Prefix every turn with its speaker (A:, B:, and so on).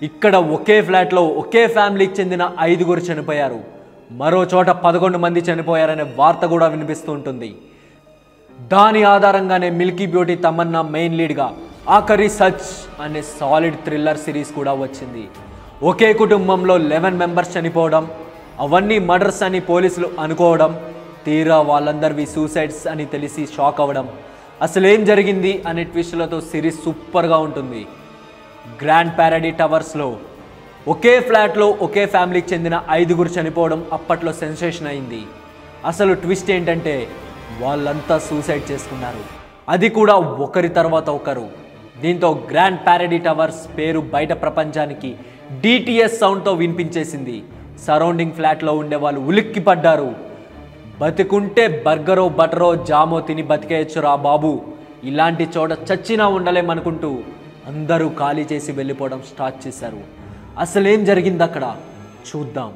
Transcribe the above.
A: ఇక్కడ ఒకే ఫ్లాట్లో ఒకే ఫ్యామిలీకి చెందిన 5 చనిపోయారు. మరో చోట 11 మంది చనిపోయారనే వార్త కూడా వినిపిస్తూ ఉంటుంది. దాని ఆధారంగానే మిల్కీ బ్యూటీ తమన్నా మెయిన్ లీడ్గా ఆఖరి సచ్ అనే సాలిడ్ థ్రిల్లర్ సిరీస్ కూడా వచ్చింది. ఒకే కుటుంబంలో 11 మెంబర్స్ చనిపోవడం, అవన్నీ మర్డర్స్ అని పోలీసులు అనుకోవడం, తీరా వాళ్ళందరివి సూసైడ్స్ అని తెలిసి షాక్ అవ్వడం, అసలు ఏం జరిగింది అనే ట్విస్టులతో సిరీస్ సూపర్గా ఉంటుంది. గ్రాండ్ ప్యారడీ టవర్స్లో ఒకే ఫ్లాట్లో ఒకే ఫ్యామిలీకి చెందిన 5 చనిపోవడం అప్పట్లో సెన్సేషన్ అయింది. అసలు ట్విస్ట్ ఏంటంటే వాళ్ళంతా సూసైడ్ చేసుకున్నారు, అది కూడా ఒకరి తర్వాత ఒకరు. దీంతో గ్రాండ్ ప్యారడీ టవర్స్ పేరు బయట ప్రపంచానికి DTS సౌండ్తో వినిపించేసింది. సరౌండింగ్ ఫ్లాట్లో ఉండే వాళ్ళు ఉలిక్కి పడ్డారు. బతికుంటే బర్గరో బటరో జామో తిని బతికేయచ్చురా బాబు, ఇలాంటి చోట చచ్చినా ఉండలేమనుకుంటూ అందరూ ఖాళీ చేసి వెళ్ళిపోవడం స్టార్ట్ చేశారు. అసలేం జరిగింది అక్కడ చూద్దాం.